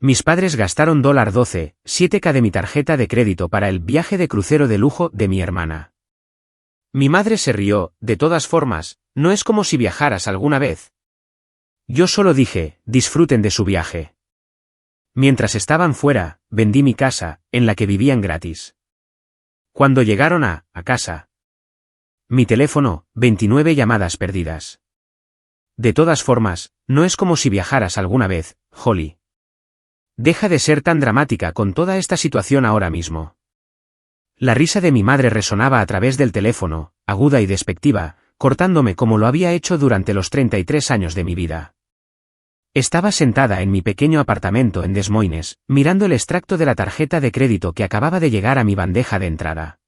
Mis padres gastaron $7K de mi tarjeta de crédito para el viaje de crucero de lujo de mi hermana. Mi madre se rió. De todas formas, no es como si viajaras alguna vez. Yo solo dije, disfruten de su viaje. Mientras estaban fuera, vendí mi casa, en la que vivían gratis. Cuando llegaron a casa. Mi teléfono, 29 llamadas perdidas. De todas formas, no es como si viajaras alguna vez, Holly. Deja de ser tan dramática con toda esta situación ahora mismo. La risa de mi madre resonaba a través del teléfono, aguda y despectiva, cortándome como lo había hecho durante los 33 años de mi vida. Estaba sentada en mi pequeño apartamento en Des Moines, mirando el extracto de la tarjeta de crédito que acababa de llegar a mi bandeja de entrada.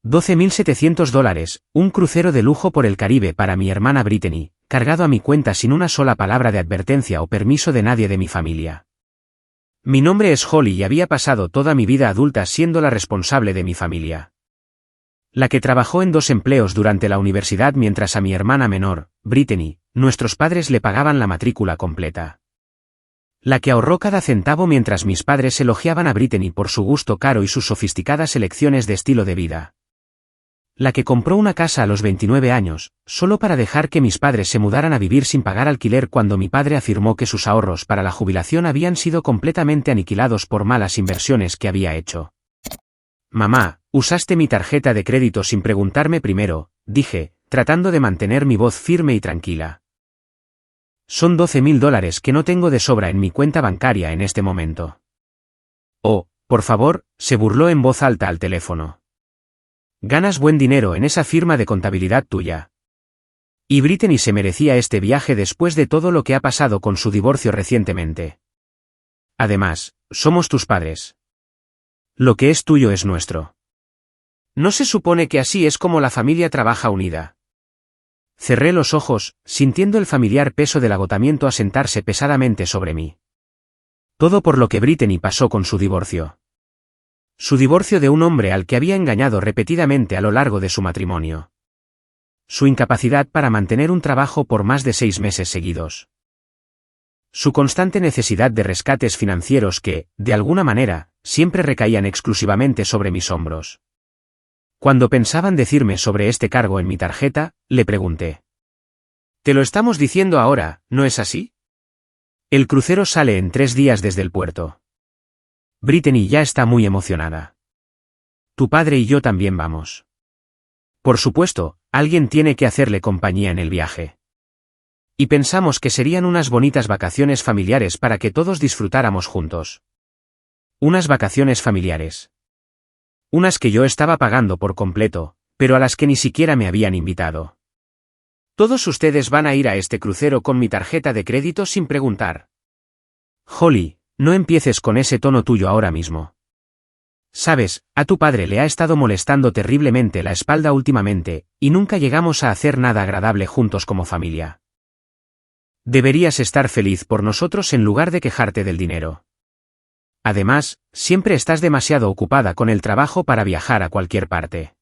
$12.700, un crucero de lujo por el Caribe para mi hermana Brittany, cargado a mi cuenta sin una sola palabra de advertencia o permiso de nadie de mi familia. Mi nombre es Holly y había pasado toda mi vida adulta siendo la responsable de mi familia. La que trabajó en 2 empleos durante la universidad mientras a mi hermana menor, Brittany, nuestros padres le pagaban la matrícula completa. La que ahorró cada centavo mientras mis padres elogiaban a Brittany por su gusto caro y sus sofisticadas elecciones de estilo de vida. La que compró una casa a los 29 años, solo para dejar que mis padres se mudaran a vivir sin pagar alquiler cuando mi padre afirmó que sus ahorros para la jubilación habían sido completamente aniquilados por malas inversiones que había hecho. Mamá, usaste mi tarjeta de crédito sin preguntarme primero, dije, tratando de mantener mi voz firme y tranquila. Son $12.000 que no tengo de sobra en mi cuenta bancaria en este momento. Oh, por favor, se burló en voz alta al teléfono. Ganas buen dinero en esa firma de contabilidad tuya. Y Brittany se merecía este viaje después de todo lo que ha pasado con su divorcio recientemente. Además, somos tus padres. Lo que es tuyo es nuestro. ¿No se supone que así es como la familia trabaja unida? Cerré los ojos, sintiendo el familiar peso del agotamiento asentarse pesadamente sobre mí. Todo por lo que Brittany pasó con su divorcio. Su divorcio de un hombre al que había engañado repetidamente a lo largo de su matrimonio. Su incapacidad para mantener un trabajo por más de 6 meses seguidos. Su constante necesidad de rescates financieros que, de alguna manera, siempre recaían exclusivamente sobre mis hombros. Cuando pensaban decirme sobre este cargo en mi tarjeta, le pregunté. «Te lo estamos diciendo ahora, ¿no es así?» El crucero sale en 3 días desde el puerto. Brittany ya está muy emocionada. Tu padre y yo también vamos. Por supuesto, alguien tiene que hacerle compañía en el viaje. Y pensamos que serían unas bonitas vacaciones familiares para que todos disfrutáramos juntos. Unas vacaciones familiares. Unas que yo estaba pagando por completo, pero a las que ni siquiera me habían invitado. Todos ustedes van a ir a este crucero con mi tarjeta de crédito sin preguntar. Holly, no empieces con ese tono tuyo ahora mismo. Sabes, a tu padre le ha estado molestando terriblemente la espalda últimamente, y nunca llegamos a hacer nada agradable juntos como familia. Deberías estar feliz por nosotros en lugar de quejarte del dinero. Además, siempre estás demasiado ocupada con el trabajo para viajar a cualquier parte.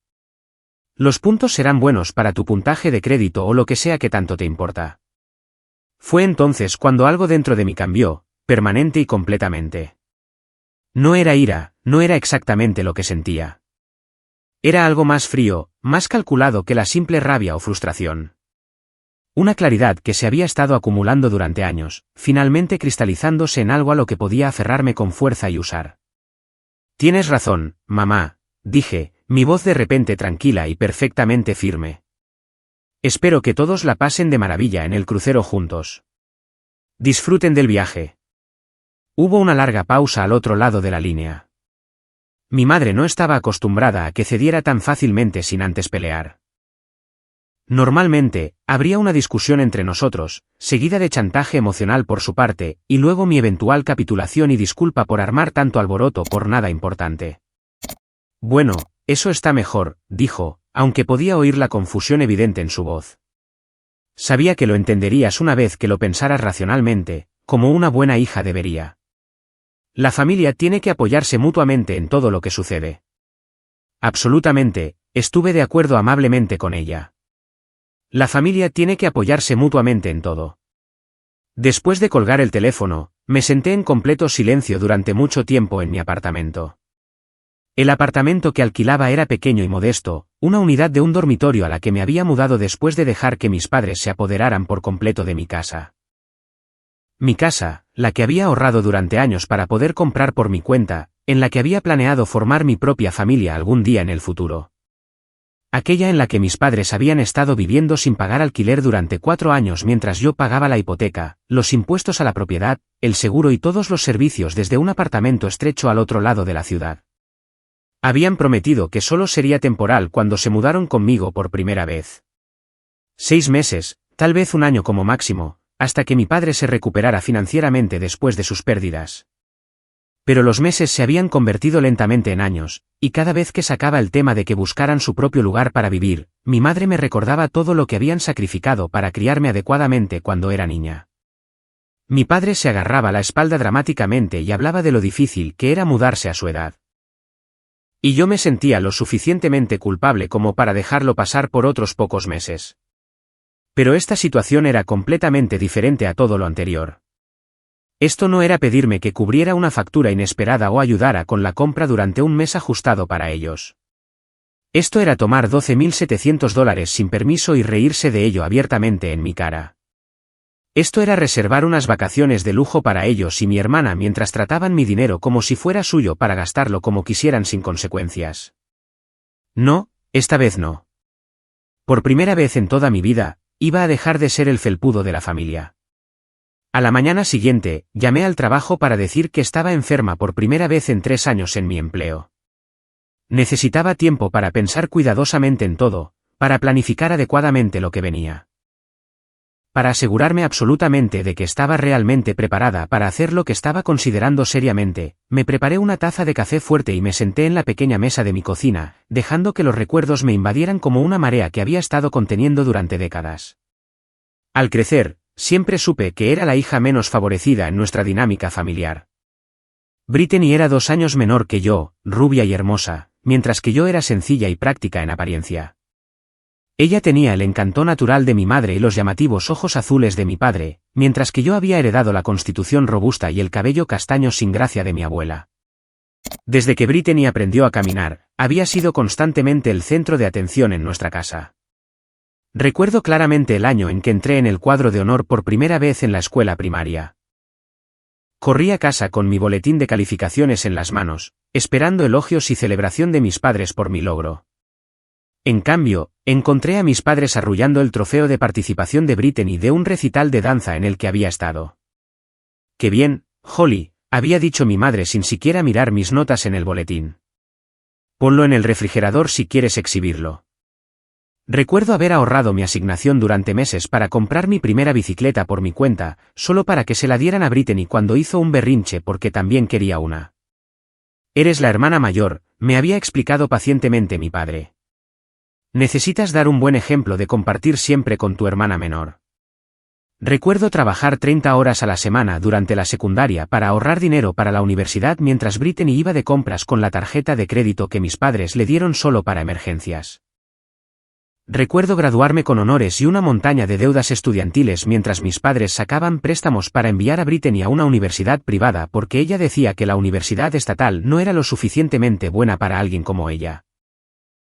Los puntos serán buenos para tu puntaje de crédito o lo que sea que tanto te importa. Fue entonces cuando algo dentro de mí cambió, permanente y completamente. No era ira, no era exactamente lo que sentía. Era algo más frío, más calculado que la simple rabia o frustración. Una claridad que se había estado acumulando durante años, finalmente cristalizándose en algo a lo que podía aferrarme con fuerza y usar. Tienes razón, mamá, dije, mi voz de repente tranquila y perfectamente firme. Espero que todos la pasen de maravilla en el crucero juntos. Disfruten del viaje. Hubo una larga pausa al otro lado de la línea. Mi madre no estaba acostumbrada a que cediera tan fácilmente sin antes pelear. Normalmente, habría una discusión entre nosotros, seguida de chantaje emocional por su parte, y luego mi eventual capitulación y disculpa por armar tanto alboroto por nada importante. Bueno, eso está mejor, dijo, aunque podía oír la confusión evidente en su voz. Sabía que lo entenderías una vez que lo pensaras racionalmente, como una buena hija debería. La familia tiene que apoyarse mutuamente en todo lo que sucede. Absolutamente, estuve de acuerdo amablemente con ella. La familia tiene que apoyarse mutuamente en todo. Después de colgar el teléfono, me senté en completo silencio durante mucho tiempo en mi apartamento. El apartamento que alquilaba era pequeño y modesto, una unidad de un dormitorio a la que me había mudado después de dejar que mis padres se apoderaran por completo de mi casa. Mi casa, la que había ahorrado durante años para poder comprar por mi cuenta, en la que había planeado formar mi propia familia algún día en el futuro. Aquella en la que mis padres habían estado viviendo sin pagar alquiler durante 4 años mientras yo pagaba la hipoteca, los impuestos a la propiedad, el seguro y todos los servicios desde un apartamento estrecho al otro lado de la ciudad. Habían prometido que solo sería temporal cuando se mudaron conmigo por primera vez. 6 meses, tal vez un año como máximo, hasta que mi padre se recuperara financieramente después de sus pérdidas. Pero los meses se habían convertido lentamente en años, y cada vez que sacaba el tema de que buscaran su propio lugar para vivir, mi madre me recordaba todo lo que habían sacrificado para criarme adecuadamente cuando era niña. Mi padre se agarraba la espalda dramáticamente y hablaba de lo difícil que era mudarse a su edad. Y yo me sentía lo suficientemente culpable como para dejarlo pasar por otros pocos meses. Pero esta situación era completamente diferente a todo lo anterior. Esto no era pedirme que cubriera una factura inesperada o ayudara con la compra durante un mes ajustado para ellos. Esto era tomar $12.700 sin permiso y reírse de ello abiertamente en mi cara. Esto era reservar unas vacaciones de lujo para ellos y mi hermana mientras trataban mi dinero como si fuera suyo para gastarlo como quisieran sin consecuencias. No, esta vez no. Por primera vez en toda mi vida, iba a dejar de ser el felpudo de la familia. A la mañana siguiente, llamé al trabajo para decir que estaba enferma por primera vez en 3 años en mi empleo. Necesitaba tiempo para pensar cuidadosamente en todo, para planificar adecuadamente lo que venía. Para asegurarme absolutamente de que estaba realmente preparada para hacer lo que estaba considerando seriamente, me preparé una taza de café fuerte y me senté en la pequeña mesa de mi cocina, dejando que los recuerdos me invadieran como una marea que había estado conteniendo durante décadas. Al crecer, siempre supe que era la hija menos favorecida en nuestra dinámica familiar. Brittany era 2 años menor que yo, rubia y hermosa, mientras que yo era sencilla y práctica en apariencia. Ella tenía el encanto natural de mi madre y los llamativos ojos azules de mi padre, mientras que yo había heredado la constitución robusta y el cabello castaño sin gracia de mi abuela. Desde que Brittany aprendió a caminar, había sido constantemente el centro de atención en nuestra casa. Recuerdo claramente el año en que entré en el cuadro de honor por primera vez en la escuela primaria. Corrí a casa con mi boletín de calificaciones en las manos, esperando elogios y celebración de mis padres por mi logro. En cambio, encontré a mis padres arrullando el trofeo de participación de Brittany de un recital de danza en el que había estado. «Qué bien, Holly», había dicho mi madre sin siquiera mirar mis notas en el boletín. «Ponlo en el refrigerador si quieres exhibirlo». Recuerdo haber ahorrado mi asignación durante meses para comprar mi primera bicicleta por mi cuenta, solo para que se la dieran a Brittany cuando hizo un berrinche porque también quería una. «Eres la hermana mayor», me había explicado pacientemente mi padre. «Necesitas dar un buen ejemplo de compartir siempre con tu hermana menor». Recuerdo trabajar 30 horas a la semana durante la secundaria para ahorrar dinero para la universidad mientras Brittany iba de compras con la tarjeta de crédito que mis padres le dieron solo para emergencias. Recuerdo graduarme con honores y una montaña de deudas estudiantiles mientras mis padres sacaban préstamos para enviar a Brittany a una universidad privada porque ella decía que la universidad estatal no era lo suficientemente buena para alguien como ella.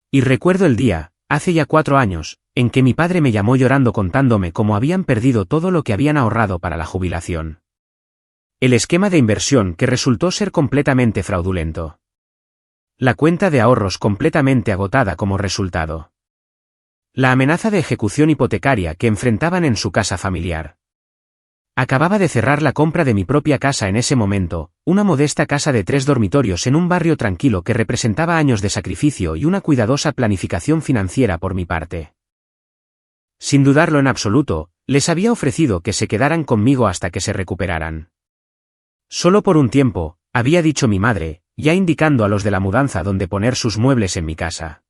Y recuerdo el día, hace ya 4 años, en que mi padre me llamó llorando contándome cómo habían perdido todo lo que habían ahorrado para la jubilación. El esquema de inversión que resultó ser completamente fraudulento. La cuenta de ahorros completamente agotada como resultado. La amenaza de ejecución hipotecaria que enfrentaban en su casa familiar. Acababa de cerrar la compra de mi propia casa en ese momento, una modesta casa de 3 dormitorios en un barrio tranquilo que representaba años de sacrificio y una cuidadosa planificación financiera por mi parte. Sin dudarlo en absoluto, les había ofrecido que se quedaran conmigo hasta que se recuperaran. Solo por un tiempo, había dicho mi madre, ya indicando a los de la mudanza dónde poner sus muebles en mi casa.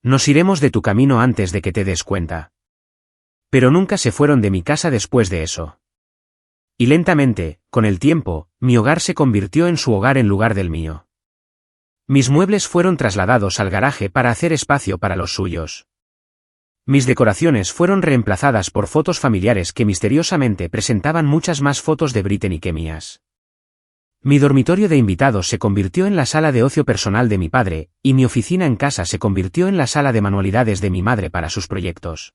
Nos iremos de tu camino antes de que te des cuenta. Pero nunca se fueron de mi casa después de eso. Y lentamente, con el tiempo, mi hogar se convirtió en su hogar en lugar del mío. Mis muebles fueron trasladados al garaje para hacer espacio para los suyos. Mis decoraciones fueron reemplazadas por fotos familiares que misteriosamente presentaban muchas más fotos de Brittany que mías. Mi dormitorio de invitados se convirtió en la sala de ocio personal de mi padre, y mi oficina en casa se convirtió en la sala de manualidades de mi madre para sus proyectos.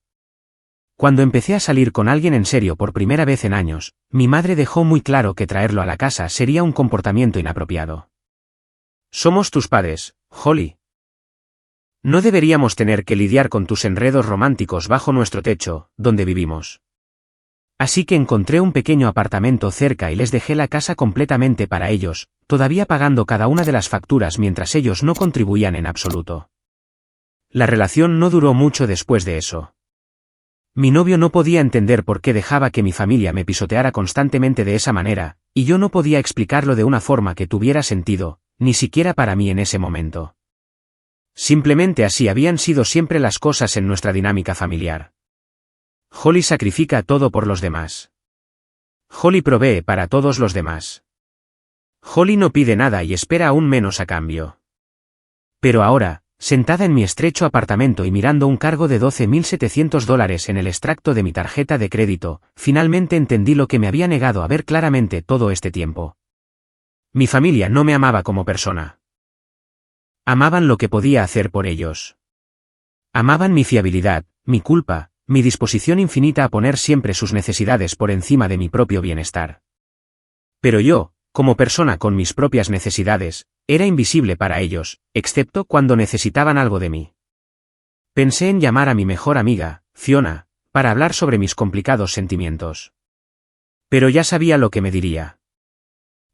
Cuando empecé a salir con alguien en serio por primera vez en años, mi madre dejó muy claro que traerlo a la casa sería un comportamiento inapropiado. Somos tus padres, Holly. No deberíamos tener que lidiar con tus enredos románticos bajo nuestro techo, donde vivimos. Así que encontré un pequeño apartamento cerca y les dejé la casa completamente para ellos, todavía pagando cada una de las facturas mientras ellos no contribuían en absoluto. La relación no duró mucho después de eso. Mi novio no podía entender por qué dejaba que mi familia me pisoteara constantemente de esa manera, y yo no podía explicarlo de una forma que tuviera sentido, ni siquiera para mí en ese momento. Simplemente así habían sido siempre las cosas en nuestra dinámica familiar. Holly sacrifica todo por los demás. Holly provee para todos los demás. Holly no pide nada y espera aún menos a cambio. Pero ahora, sentada en mi estrecho apartamento y mirando un cargo de $12,700 en el extracto de mi tarjeta de crédito, finalmente entendí lo que me había negado a ver claramente todo este tiempo. Mi familia no me amaba como persona. Amaban lo que podía hacer por ellos. Amaban mi fiabilidad, mi culpa, mi disposición infinita a poner siempre sus necesidades por encima de mi propio bienestar. Pero yo, como persona con mis propias necesidades, era invisible para ellos, excepto cuando necesitaban algo de mí. Pensé en llamar a mi mejor amiga, Fiona, para hablar sobre mis complicados sentimientos. Pero ya sabía lo que me diría.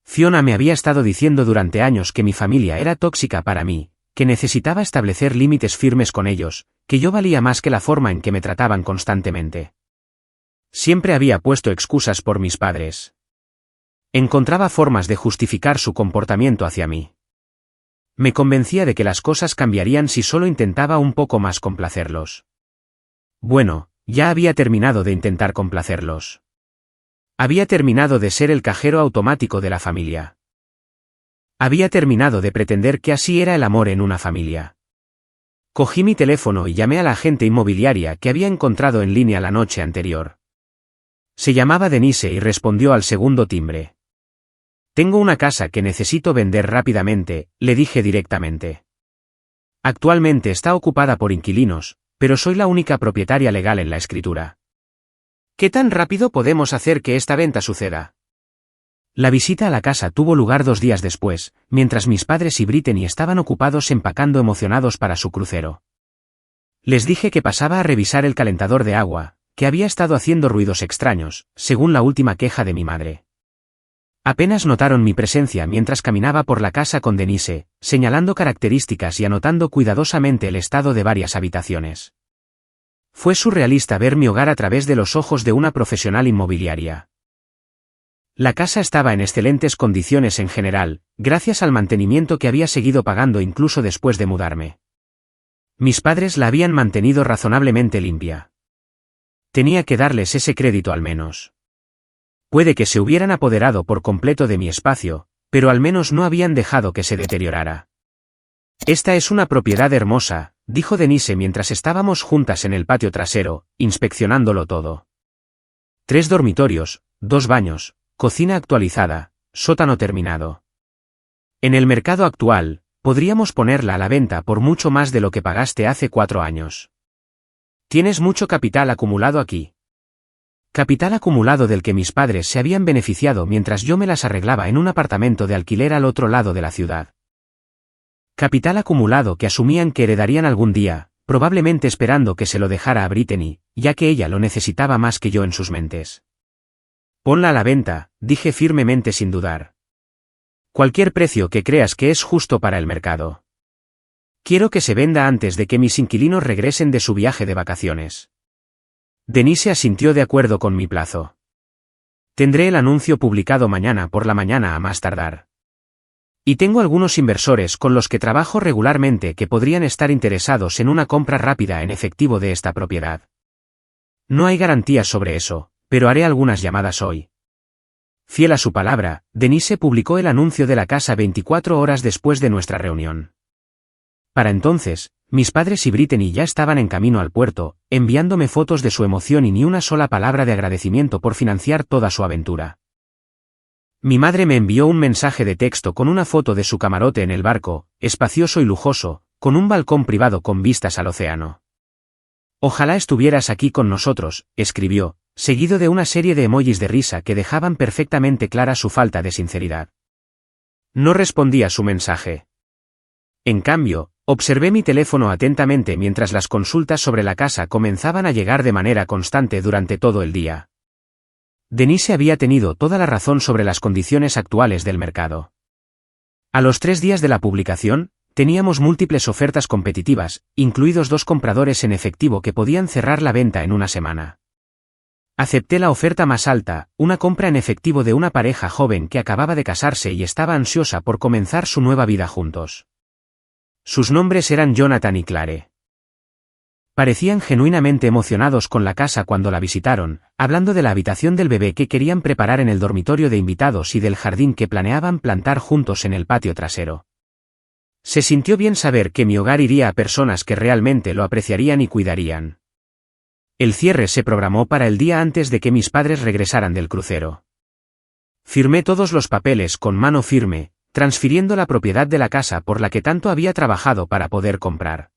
Fiona me había estado diciendo durante años que mi familia era tóxica para mí, que necesitaba establecer límites firmes con ellos, que yo valía más que la forma en que me trataban constantemente. Siempre había puesto excusas por mis padres. Encontraba formas de justificar su comportamiento hacia mí. Me convencía de que las cosas cambiarían si solo intentaba un poco más complacerlos. Bueno, ya había terminado de intentar complacerlos. Había terminado de ser el cajero automático de la familia. Había terminado de pretender que así era el amor en una familia. Cogí mi teléfono y llamé a la agente inmobiliaria que había encontrado en línea la noche anterior. Se llamaba Denise y respondió al segundo timbre. Tengo una casa que necesito vender rápidamente, le dije directamente. Actualmente está ocupada por inquilinos, pero soy la única propietaria legal en la escritura. ¿Qué tan rápido podemos hacer que esta venta suceda? La visita a la casa tuvo lugar 2 días después, mientras mis padres y Brittany estaban ocupados empacando emocionados para su crucero. Les dije que pasaba a revisar el calentador de agua, que había estado haciendo ruidos extraños, según la última queja de mi madre. Apenas notaron mi presencia mientras caminaba por la casa con Denise, señalando características y anotando cuidadosamente el estado de varias habitaciones. Fue surrealista ver mi hogar a través de los ojos de una profesional inmobiliaria. La casa estaba en excelentes condiciones en general, gracias al mantenimiento que había seguido pagando incluso después de mudarme. Mis padres la habían mantenido razonablemente limpia. Tenía que darles ese crédito al menos. Puede que se hubieran apoderado por completo de mi espacio, pero al menos no habían dejado que se deteriorara. Esta es una propiedad hermosa, dijo Denise mientras estábamos juntas en el patio trasero, inspeccionándolo todo. 3 dormitorios, 2 baños, cocina actualizada, sótano terminado. En el mercado actual, podríamos ponerla a la venta por mucho más de lo que pagaste hace 4 años. Tienes mucho capital acumulado aquí. Capital acumulado del que mis padres se habían beneficiado mientras yo me las arreglaba en un apartamento de alquiler al otro lado de la ciudad. Capital acumulado que asumían que heredarían algún día, probablemente esperando que se lo dejara a Brittany, ya que ella lo necesitaba más que yo en sus mentes. Ponla a la venta, dije firmemente sin dudar. Cualquier precio que creas que es justo para el mercado. Quiero que se venda antes de que mis inquilinos regresen de su viaje de vacaciones. Denise asintió de acuerdo con mi plazo. Tendré el anuncio publicado mañana por la mañana a más tardar. Y tengo algunos inversores con los que trabajo regularmente que podrían estar interesados en una compra rápida en efectivo de esta propiedad. No hay garantías sobre eso, pero haré algunas llamadas hoy. Fiel a su palabra, Denise publicó el anuncio de la casa 24 horas después de nuestra reunión. Para entonces, Mis padres y Brittany ya estaban en camino al puerto, enviándome fotos de su emoción y ni una sola palabra de agradecimiento por financiar toda su aventura. Mi madre me envió un mensaje de texto con una foto de su camarote en el barco, espacioso y lujoso, con un balcón privado con vistas al océano. Ojalá estuvieras aquí con nosotros, escribió, seguido de una serie de emojis de risa que dejaban perfectamente clara su falta de sinceridad. No respondí a su mensaje. En cambio, observé mi teléfono atentamente mientras las consultas sobre la casa comenzaban a llegar de manera constante durante todo el día. Denise había tenido toda la razón sobre las condiciones actuales del mercado. A los 3 días de la publicación, teníamos múltiples ofertas competitivas, incluidos 2 compradores en efectivo que podían cerrar la venta en una semana. Acepté la oferta más alta, una compra en efectivo de una pareja joven que acababa de casarse y estaba ansiosa por comenzar su nueva vida juntos. Sus nombres eran Jonathan y Clare. Parecían genuinamente emocionados con la casa cuando la visitaron, hablando de la habitación del bebé que querían preparar en el dormitorio de invitados y del jardín que planeaban plantar juntos en el patio trasero. Se sintió bien saber que mi hogar iría a personas que realmente lo apreciarían y cuidarían. El cierre se programó para el día antes de que mis padres regresaran del crucero. Firmé todos los papeles con mano firme, transfiriendo la propiedad de la casa por la que tanto había trabajado para poder comprar.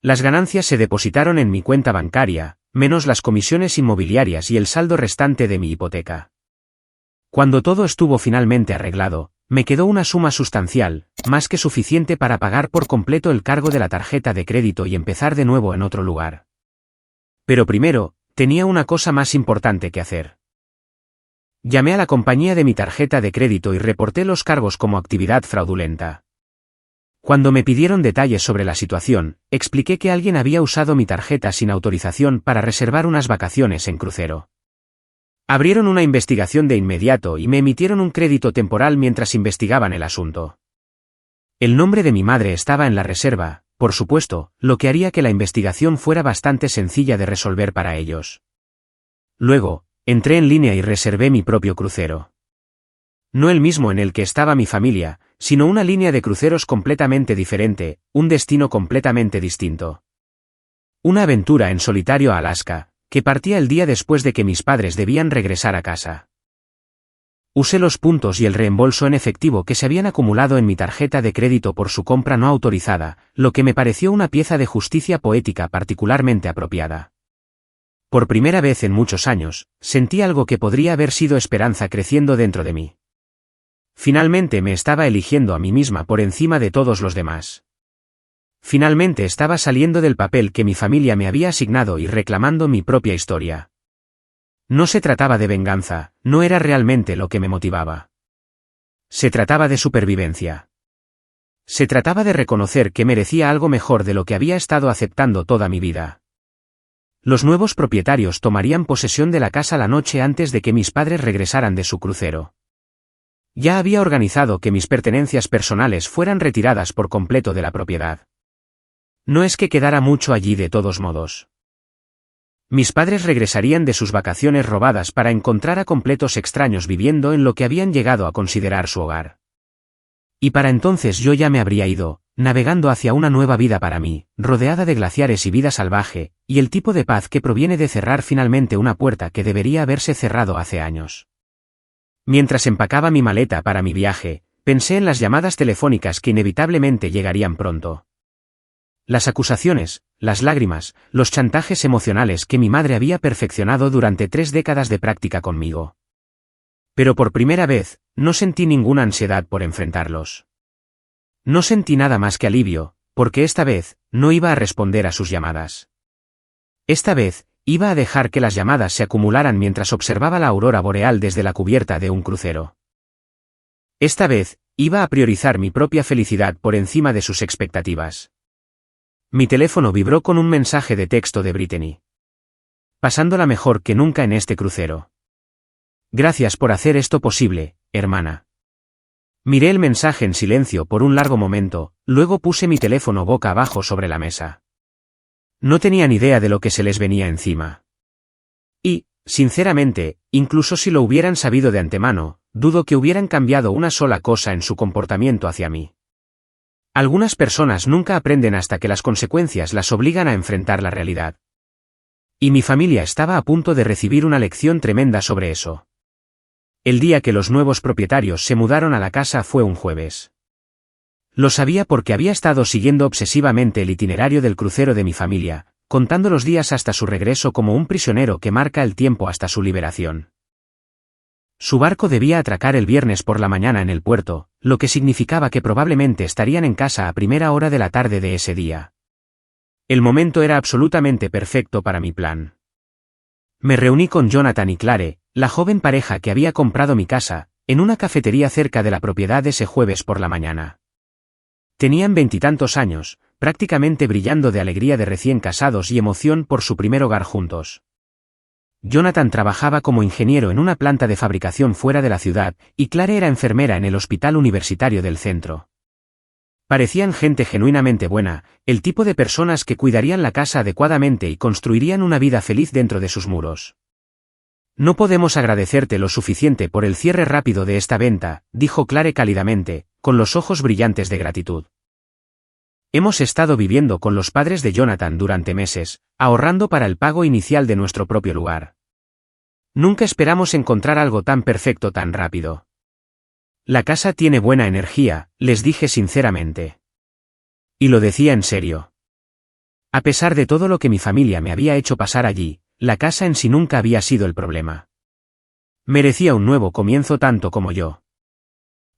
Las ganancias se depositaron en mi cuenta bancaria, menos las comisiones inmobiliarias y el saldo restante de mi hipoteca. Cuando todo estuvo finalmente arreglado, me quedó una suma sustancial, más que suficiente para pagar por completo el cargo de la tarjeta de crédito y empezar de nuevo en otro lugar. Pero primero, tenía una cosa más importante que hacer. Llamé a la compañía de mi tarjeta de crédito y reporté los cargos como actividad fraudulenta. Cuando me pidieron detalles sobre la situación, expliqué que alguien había usado mi tarjeta sin autorización para reservar unas vacaciones en crucero. Abrieron una investigación de inmediato y me emitieron un crédito temporal mientras investigaban el asunto. El nombre de mi madre estaba en la reserva, por supuesto, lo que haría que la investigación fuera bastante sencilla de resolver para ellos. Luego, entré en línea y reservé mi propio crucero. No el mismo en el que estaba mi familia, sino una línea de cruceros completamente diferente, un destino completamente distinto. Una aventura en solitario a Alaska, que partía el día después de que mis padres debían regresar a casa. Usé los puntos y el reembolso en efectivo que se habían acumulado en mi tarjeta de crédito por su compra no autorizada, lo que me pareció una pieza de justicia poética particularmente apropiada. Por primera vez en muchos años, sentí algo que podría haber sido esperanza creciendo dentro de mí. Finalmente me estaba eligiendo a mí misma por encima de todos los demás. Finalmente estaba saliendo del papel que mi familia me había asignado y reclamando mi propia historia. No se trataba de venganza, no era realmente lo que me motivaba. Se trataba de supervivencia. Se trataba de reconocer que merecía algo mejor de lo que había estado aceptando toda mi vida. Los nuevos propietarios tomarían posesión de la casa la noche antes de que mis padres regresaran de su crucero. Ya había organizado que mis pertenencias personales fueran retiradas por completo de la propiedad. No es que quedara mucho allí de todos modos. Mis padres regresarían de sus vacaciones robadas para encontrar a completos extraños viviendo en lo que habían llegado a considerar su hogar. Y para entonces yo ya me habría ido, navegando hacia una nueva vida para mí, rodeada de glaciares y vida salvaje, y el tipo de paz que proviene de cerrar finalmente una puerta que debería haberse cerrado hace años. Mientras empacaba mi maleta para mi viaje, pensé en las llamadas telefónicas que inevitablemente llegarían pronto. Las acusaciones, las lágrimas, los chantajes emocionales que mi madre había perfeccionado durante 3 décadas de práctica conmigo. Pero por primera vez, no sentí ninguna ansiedad por enfrentarlos. No sentí nada más que alivio, porque esta vez, no iba a responder a sus llamadas. Esta vez, iba a dejar que las llamadas se acumularan mientras observaba la aurora boreal desde la cubierta de un crucero. Esta vez, iba a priorizar mi propia felicidad por encima de sus expectativas. Mi teléfono vibró con un mensaje de texto de Brittany. Pasándola mejor que nunca en este crucero. Gracias por hacer esto posible, hermana. Miré el mensaje en silencio por un largo momento, luego puse mi teléfono boca abajo sobre la mesa. No tenía ni idea de lo que se les venía encima. Y, sinceramente, incluso si lo hubieran sabido de antemano, dudo que hubieran cambiado una sola cosa en su comportamiento hacia mí. Algunas personas nunca aprenden hasta que las consecuencias las obligan a enfrentar la realidad. Y mi familia estaba a punto de recibir una lección tremenda sobre eso. El día que los nuevos propietarios se mudaron a la casa fue un jueves. Lo sabía porque había estado siguiendo obsesivamente el itinerario del crucero de mi familia, contando los días hasta su regreso como un prisionero que marca el tiempo hasta su liberación. Su barco debía atracar el viernes por la mañana en el puerto, lo que significaba que probablemente estarían en casa a primera hora de la tarde de ese día. El momento era absolutamente perfecto para mi plan. Me reuní con Jonathan y Clare, la joven pareja que había comprado mi casa, en una cafetería cerca de la propiedad ese jueves por la mañana. Tenían 20 años, prácticamente brillando de alegría de recién casados y emoción por su primer hogar juntos. Jonathan trabajaba como ingeniero en una planta de fabricación fuera de la ciudad, y Clare era enfermera en el hospital universitario del centro. Parecían gente genuinamente buena, el tipo de personas que cuidarían la casa adecuadamente y construirían una vida feliz dentro de sus muros. No podemos agradecerte lo suficiente por el cierre rápido de esta venta, dijo Clare cálidamente, con los ojos brillantes de gratitud. Hemos estado viviendo con los padres de Jonathan durante meses, ahorrando para el pago inicial de nuestro propio lugar. Nunca esperamos encontrar algo tan perfecto tan rápido. La casa tiene buena energía, les dije sinceramente. Y lo decía en serio. A pesar de todo lo que mi familia me había hecho pasar allí, la casa en sí nunca había sido el problema. Merecía un nuevo comienzo tanto como yo.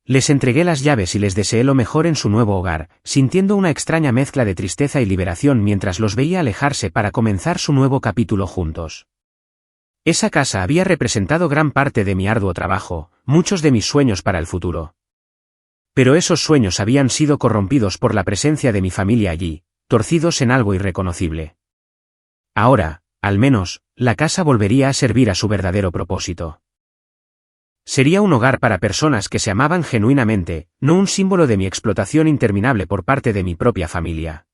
Les entregué las llaves y les deseé lo mejor en su nuevo hogar, sintiendo una extraña mezcla de tristeza y liberación mientras los veía alejarse para comenzar su nuevo capítulo juntos. Esa casa había representado gran parte de mi arduo trabajo, muchos de mis sueños para el futuro. Pero esos sueños habían sido corrompidos por la presencia de mi familia allí, torcidos en algo irreconocible. Ahora, al menos, la casa volvería a servir a su verdadero propósito. Sería un hogar para personas que se amaban genuinamente, no un símbolo de mi explotación interminable por parte de mi propia familia.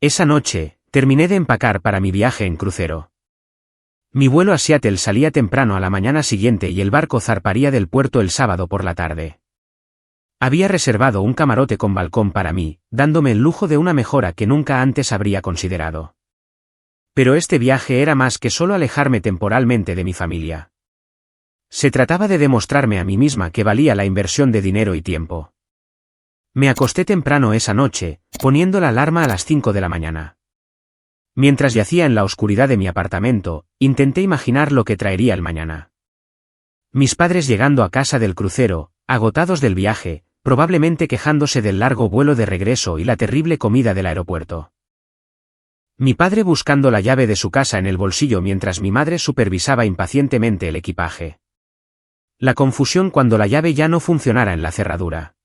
Esa noche, terminé de empacar para mi viaje en crucero. Mi vuelo a Seattle salía temprano a la mañana siguiente y el barco zarparía del puerto el sábado por la tarde. Había reservado un camarote con balcón para mí, dándome el lujo de una mejora que nunca antes habría considerado. Pero este viaje era más que solo alejarme temporalmente de mi familia. Se trataba de demostrarme a mí misma que valía la inversión de dinero y tiempo. Me acosté temprano esa noche, poniendo la alarma a las 5 de la mañana. Mientras yacía en la oscuridad de mi apartamento, intenté imaginar lo que traería el mañana. Mis padres llegando a casa del crucero, agotados del viaje, probablemente quejándose del largo vuelo de regreso y la terrible comida del aeropuerto. Mi padre buscando la llave de su casa en el bolsillo mientras mi madre supervisaba impacientemente el equipaje. La confusión cuando la llave ya no funcionara en la cerradura.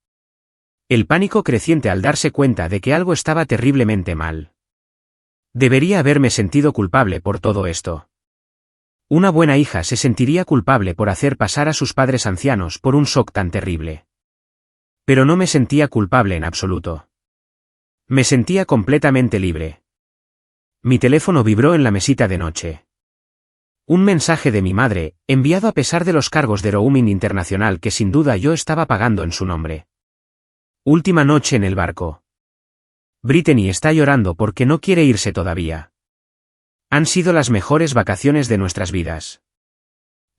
El pánico creciente al darse cuenta de que algo estaba terriblemente mal. Debería haberme sentido culpable por todo esto. Una buena hija se sentiría culpable por hacer pasar a sus padres ancianos por un shock tan terrible. Pero no me sentía culpable en absoluto. Me sentía completamente libre. Mi teléfono vibró en la mesita de noche. Un mensaje de mi madre, enviado a pesar de los cargos de roaming internacional que sin duda yo estaba pagando en su nombre. Última noche en el barco. Brittany está llorando porque no quiere irse todavía. Han sido las mejores vacaciones de nuestras vidas.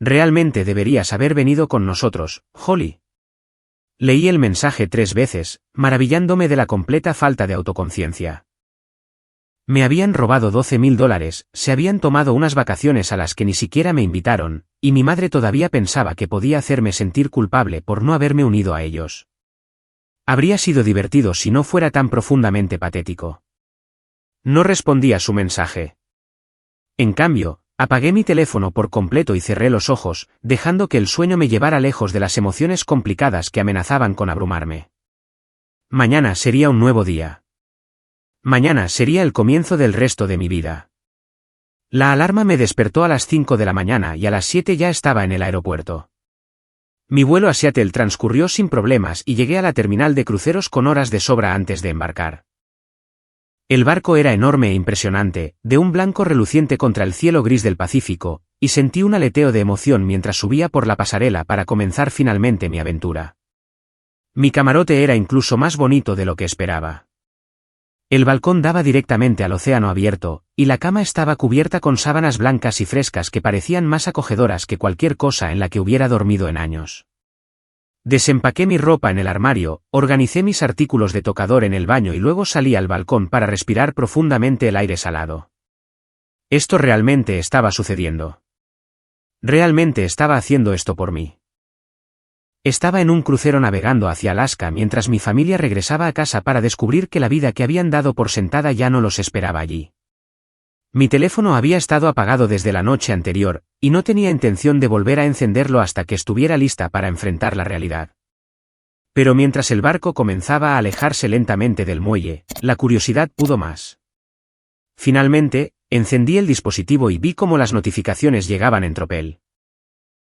Realmente deberías haber venido con nosotros, Holly. Leí el mensaje 3 veces, maravillándome de la completa falta de autoconciencia. Me habían robado $12,000, se habían tomado unas vacaciones a las que ni siquiera me invitaron, y mi madre todavía pensaba que podía hacerme sentir culpable por no haberme unido a ellos. Habría sido divertido si no fuera tan profundamente patético. No respondí a su mensaje. En cambio, apagué mi teléfono por completo y cerré los ojos, dejando que el sueño me llevara lejos de las emociones complicadas que amenazaban con abrumarme. Mañana sería un nuevo día. Mañana sería el comienzo del resto de mi vida. La alarma me despertó a las 5 de la mañana y a las 7 ya estaba en el aeropuerto. Mi vuelo a Seattle transcurrió sin problemas y llegué a la terminal de cruceros con horas de sobra antes de embarcar. El barco era enorme e impresionante, de un blanco reluciente contra el cielo gris del Pacífico, y sentí un aleteo de emoción mientras subía por la pasarela para comenzar finalmente mi aventura. Mi camarote era incluso más bonito de lo que esperaba. El balcón daba directamente al océano abierto, y la cama estaba cubierta con sábanas blancas y frescas que parecían más acogedoras que cualquier cosa en la que hubiera dormido en años. Desempaqué mi ropa en el armario, organicé mis artículos de tocador en el baño y luego salí al balcón para respirar profundamente el aire salado. Esto realmente estaba sucediendo. Realmente estaba haciendo esto por mí. Estaba en un crucero navegando hacia Alaska mientras mi familia regresaba a casa para descubrir que la vida que habían dado por sentada ya no los esperaba allí. Mi teléfono había estado apagado desde la noche anterior, y no tenía intención de volver a encenderlo hasta que estuviera lista para enfrentar la realidad. Pero mientras el barco comenzaba a alejarse lentamente del muelle, la curiosidad pudo más. Finalmente, encendí el dispositivo y vi cómo las notificaciones llegaban en tropel.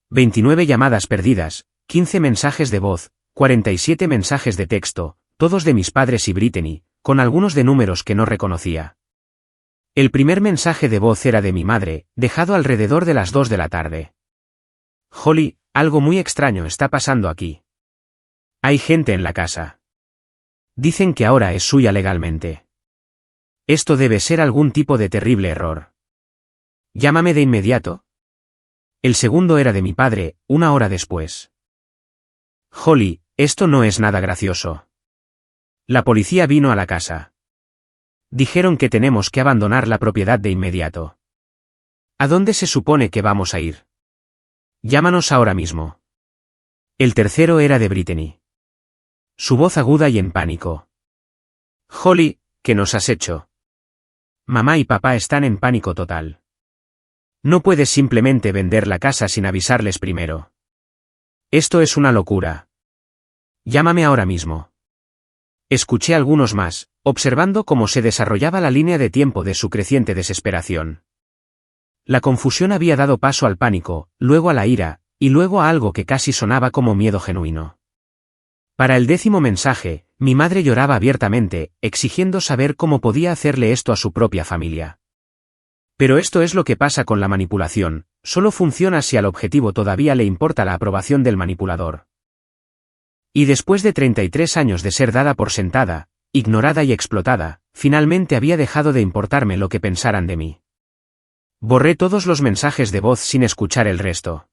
29 llamadas perdidas, 15 mensajes de voz, 47 mensajes de texto, todos de mis padres y Brittany, con algunos de números que no reconocía. El primer mensaje de voz era de mi madre, dejado alrededor de las 2 de la tarde. Holly, algo muy extraño está pasando aquí. Hay gente en la casa. Dicen que ahora es suya legalmente. Esto debe ser algún tipo de terrible error. Llámame de inmediato. El segundo era de mi padre, 1 hora después. Holly, esto no es nada gracioso. La policía vino a la casa. Dijeron que tenemos que abandonar la propiedad de inmediato. ¿A dónde se supone que vamos a ir? Llámanos ahora mismo. El tercero era de Brittany. Su voz aguda y en pánico. Holly, ¿qué nos has hecho? Mamá y papá están en pánico total. No puedes simplemente vender la casa sin avisarles primero. Esto es una locura. Llámame ahora mismo. Escuché algunos más, observando cómo se desarrollaba la línea de tiempo de su creciente desesperación. La confusión había dado paso al pánico, luego a la ira, y luego a algo que casi sonaba como miedo genuino. Para el 10º mensaje, mi madre lloraba abiertamente, exigiendo saber cómo podía hacerle esto a su propia familia. Pero esto es lo que pasa con la manipulación, solo funciona si al objetivo todavía le importa la aprobación del manipulador. Y después de 33 años de ser dada por sentada, ignorada y explotada, finalmente había dejado de importarme lo que pensaran de mí. Borré todos los mensajes de voz sin escuchar el resto.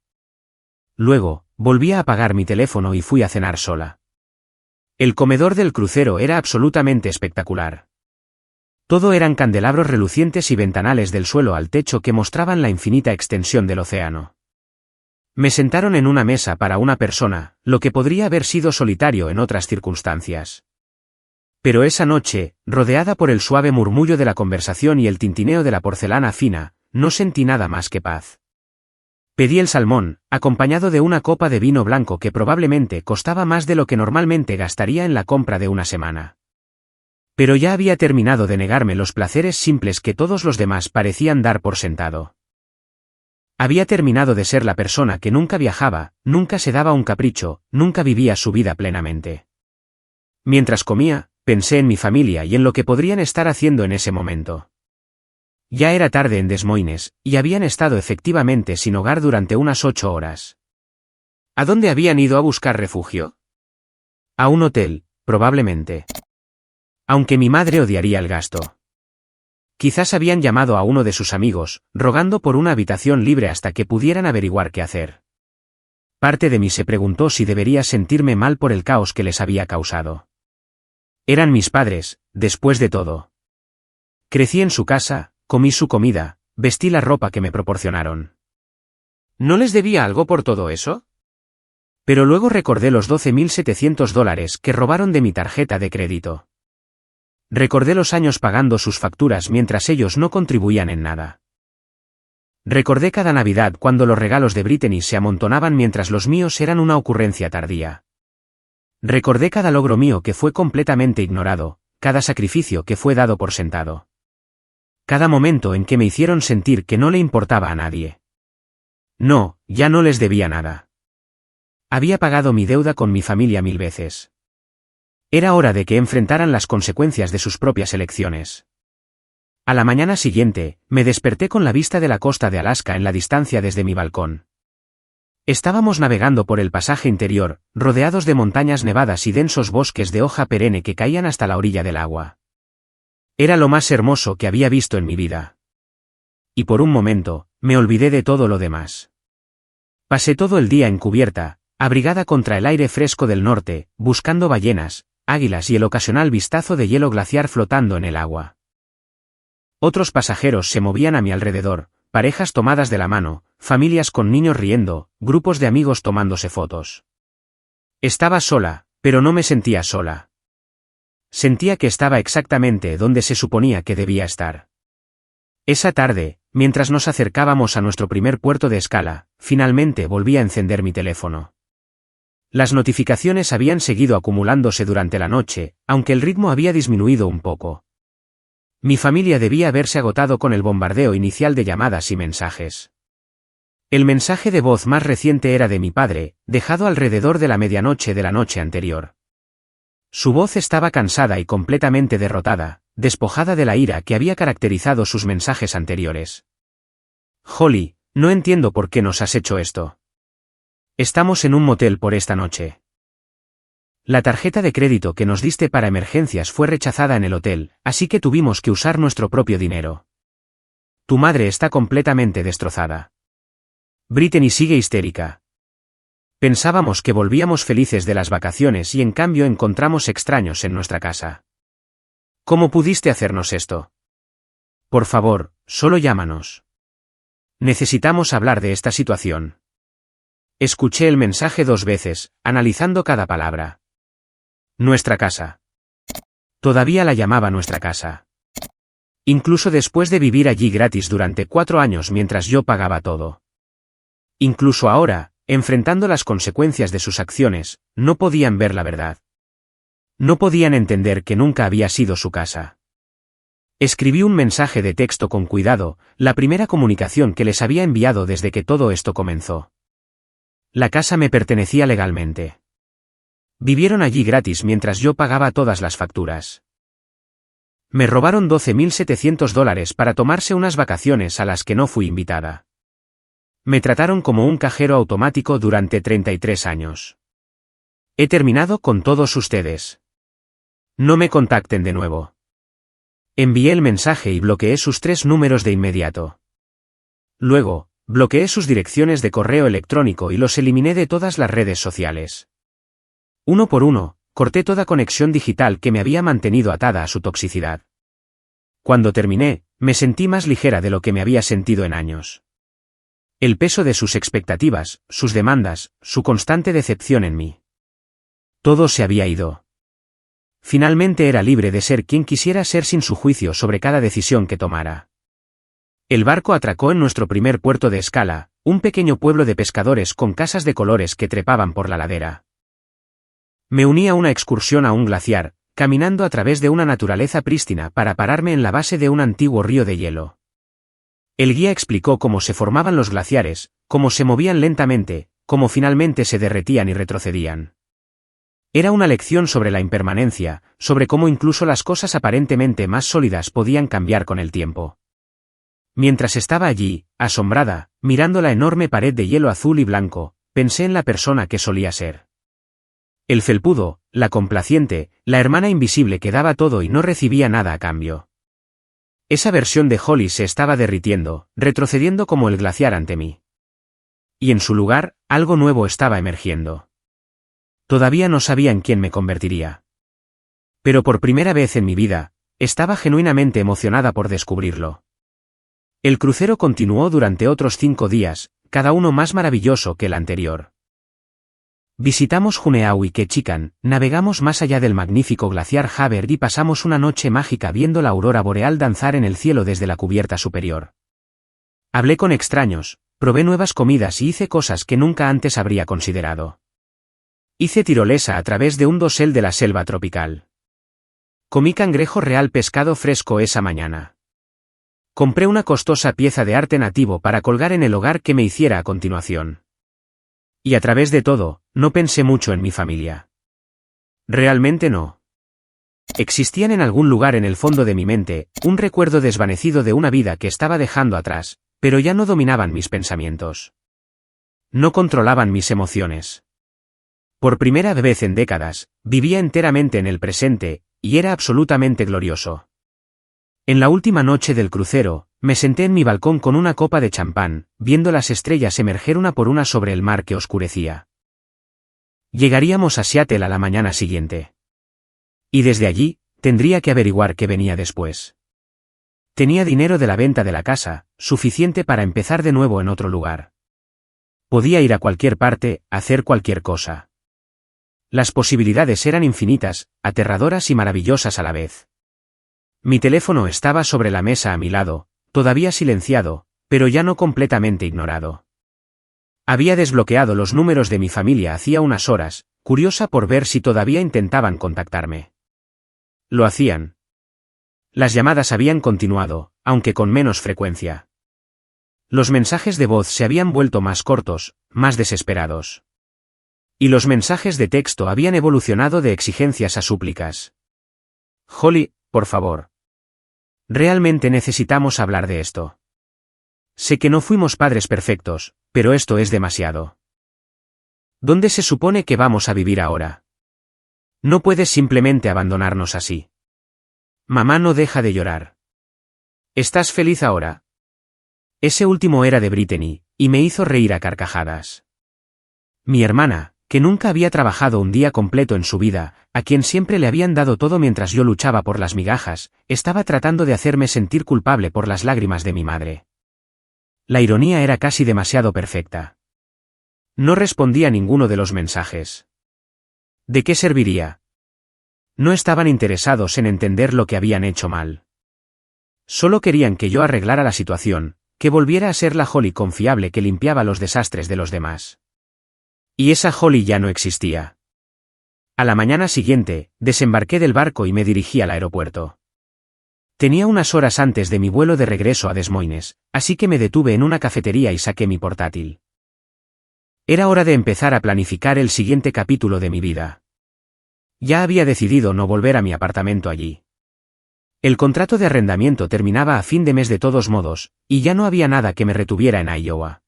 Luego, volví a apagar mi teléfono y fui a cenar sola. El comedor del crucero era absolutamente espectacular. Todo eran candelabros relucientes y ventanales del suelo al techo que mostraban la infinita extensión del océano. Me sentaron en una mesa para una persona, lo que podría haber sido solitario en otras circunstancias. Pero esa noche, rodeada por el suave murmullo de la conversación y el tintineo de la porcelana fina, no sentí nada más que paz. Pedí el salmón, acompañado de una copa de vino blanco que probablemente costaba más de lo que normalmente gastaría en la compra de una semana. Pero ya había terminado de negarme los placeres simples que todos los demás parecían dar por sentado. Había terminado de ser la persona que nunca viajaba, nunca se daba un capricho, nunca vivía su vida plenamente. Mientras comía, pensé en mi familia y en lo que podrían estar haciendo en ese momento. Ya era tarde en Des Moines, y habían estado efectivamente sin hogar durante unas 8 horas. ¿A dónde habían ido a buscar refugio? A un hotel, probablemente. Aunque mi madre odiaría el gasto. Quizás habían llamado a uno de sus amigos, rogando por una habitación libre hasta que pudieran averiguar qué hacer. Parte de mí se preguntó si debería sentirme mal por el caos que les había causado. Eran mis padres, después de todo. Crecí en su casa, comí su comida, vestí la ropa que me proporcionaron. ¿No les debía algo por todo eso? Pero luego recordé los $12,700 que robaron de mi tarjeta de crédito. Recordé los años pagando sus facturas mientras ellos no contribuían en nada. Recordé cada Navidad cuando los regalos de Brittany se amontonaban mientras los míos eran una ocurrencia tardía. Recordé cada logro mío que fue completamente ignorado, cada sacrificio que fue dado por sentado. Cada momento en que me hicieron sentir que no le importaba a nadie. No, ya no les debía nada. Había pagado mi deuda con mi familia 1000 veces. Era hora de que enfrentaran las consecuencias de sus propias elecciones. A la mañana siguiente, me desperté con la vista de la costa de Alaska en la distancia desde mi balcón. Estábamos navegando por el pasaje interior, rodeados de montañas nevadas y densos bosques de hoja perenne que caían hasta la orilla del agua. Era lo más hermoso que había visto en mi vida. Y por un momento, me olvidé de todo lo demás. Pasé todo el día en cubierta, abrigada contra el aire fresco del norte, buscando ballenas, águilas y el ocasional vistazo de hielo glaciar flotando en el agua. Otros pasajeros se movían a mi alrededor, parejas tomadas de la mano, familias con niños riendo, grupos de amigos tomándose fotos. Estaba sola, pero no me sentía sola. Sentía que estaba exactamente donde se suponía que debía estar. Esa tarde, mientras nos acercábamos a nuestro primer puerto de escala, finalmente volví a encender mi teléfono. Las notificaciones habían seguido acumulándose durante la noche, aunque el ritmo había disminuido un poco. Mi familia debía haberse agotado con el bombardeo inicial de llamadas y mensajes. El mensaje de voz más reciente era de mi padre, dejado alrededor de la medianoche de la noche anterior. Su voz estaba cansada y completamente derrotada, despojada de la ira que había caracterizado sus mensajes anteriores. Holly, no entiendo por qué nos has hecho esto. Estamos en un motel por esta noche. La tarjeta de crédito que nos diste para emergencias fue rechazada en el hotel, así que tuvimos que usar nuestro propio dinero. Tu madre está completamente destrozada. Brittany sigue histérica. Pensábamos que volvíamos felices de las vacaciones y en cambio encontramos extraños en nuestra casa. ¿Cómo pudiste hacernos esto? Por favor, solo llámanos. Necesitamos hablar de esta situación. Escuché el mensaje 2 veces, analizando cada palabra. Nuestra casa. Todavía la llamaba nuestra casa. Incluso después de vivir allí gratis durante 4 años mientras yo pagaba todo. Incluso ahora, enfrentando las consecuencias de sus acciones, no podían ver la verdad. No podían entender que nunca había sido su casa. Escribí un mensaje de texto con cuidado, la primera comunicación que les había enviado desde que todo esto comenzó. La casa me pertenecía legalmente. Vivieron allí gratis mientras yo pagaba todas las facturas. Me robaron $12.700 para tomarse unas vacaciones a las que no fui invitada. Me trataron como un cajero automático durante 33 años. He terminado con todos ustedes. No me contacten de nuevo. Envié el mensaje y bloqueé sus 3 números de inmediato. Luego, bloqueé sus direcciones de correo electrónico y los eliminé de todas las redes sociales. Uno por uno, corté toda conexión digital que me había mantenido atada a su toxicidad. Cuando terminé, me sentí más ligera de lo que me había sentido en años. El peso de sus expectativas, sus demandas, su constante decepción en mí. Todo se había ido. Finalmente era libre de ser quien quisiera ser sin su juicio sobre cada decisión que tomara. El barco atracó en nuestro primer puerto de escala, un pequeño pueblo de pescadores con casas de colores que trepaban por la ladera. Me uní a una excursión a un glaciar, caminando a través de una naturaleza prístina para pararme en la base de un antiguo río de hielo. El guía explicó cómo se formaban los glaciares, cómo se movían lentamente, cómo finalmente se derretían y retrocedían. Era una lección sobre la impermanencia, sobre cómo incluso las cosas aparentemente más sólidas podían cambiar con el tiempo. Mientras estaba allí, asombrada, mirando la enorme pared de hielo azul y blanco, pensé en la persona que solía ser. El felpudo, la complaciente, la hermana invisible que daba todo y no recibía nada a cambio. Esa versión de Holly se estaba derritiendo, retrocediendo como el glaciar ante mí. Y en su lugar, algo nuevo estaba emergiendo. Todavía no sabía en quién me convertiría. Pero por primera vez en mi vida, estaba genuinamente emocionada por descubrirlo. El crucero continuó durante otros 5 días, cada uno más maravilloso que el anterior. Visitamos Juneau y Ketchikan, navegamos más allá del magnífico glaciar Havard y pasamos una noche mágica viendo la aurora boreal danzar en el cielo desde la cubierta superior. Hablé con extraños, probé nuevas comidas y hice cosas que nunca antes habría considerado. Hice tirolesa a través de un dosel de la selva tropical. Comí cangrejo real pescado fresco esa mañana. Compré una costosa pieza de arte nativo para colgar en el hogar que me hiciera a continuación. Y a través de todo, no pensé mucho en mi familia. Realmente no. Existían en algún lugar en el fondo de mi mente, un recuerdo desvanecido de una vida que estaba dejando atrás, pero ya no dominaban mis pensamientos. no controlaban mis emociones. Por primera vez en décadas, vivía enteramente en el presente, y era absolutamente glorioso. En la última noche del crucero, me senté en mi balcón con una copa de champán, viendo las estrellas emerger una por una sobre el mar que oscurecía. Llegaríamos a Seattle a la mañana siguiente. Y desde allí, tendría que averiguar qué venía después. Tenía dinero de la venta de la casa, suficiente para empezar de nuevo en otro lugar. Podía ir a cualquier parte, hacer cualquier cosa. Las posibilidades eran infinitas, aterradoras y maravillosas a la vez. Mi teléfono estaba sobre la mesa a mi lado, todavía silenciado, pero ya no completamente ignorado. Había desbloqueado los números de mi familia hacía unas horas, curiosa por ver si todavía intentaban contactarme. Lo hacían. Las llamadas habían continuado, aunque con menos frecuencia. Los mensajes de voz se habían vuelto más cortos, más desesperados. Y los mensajes de texto habían evolucionado de exigencias a súplicas. Holly, por favor. Realmente necesitamos hablar de esto. Sé que no fuimos padres perfectos, pero esto es demasiado. ¿Dónde se supone que vamos a vivir ahora? No puedes simplemente abandonarnos así. Mamá no deja de llorar. ¿Estás feliz ahora? Ese último era de Brittany, y me hizo reír a carcajadas. Mi hermana, que nunca había trabajado un día completo en su vida, a quien siempre le habían dado todo mientras yo luchaba por las migajas, estaba tratando de hacerme sentir culpable por las lágrimas de mi madre. La ironía era casi demasiado perfecta. No respondía a ninguno de los mensajes. ¿De qué serviría? No estaban interesados en entender lo que habían hecho mal. Solo querían que yo arreglara la situación, que volviera a ser la Holly confiable que limpiaba los desastres de los demás. Y esa Holly ya no existía. A la mañana siguiente, desembarqué del barco y me dirigí al aeropuerto. Tenía unas horas antes de mi vuelo de regreso a Des Moines, así que me detuve en una cafetería y saqué mi portátil. Era hora de empezar a planificar el siguiente capítulo de mi vida. Ya había decidido no volver a mi apartamento allí. El contrato de arrendamiento terminaba a fin de mes de todos modos, y ya no había nada que me retuviera en Iowa.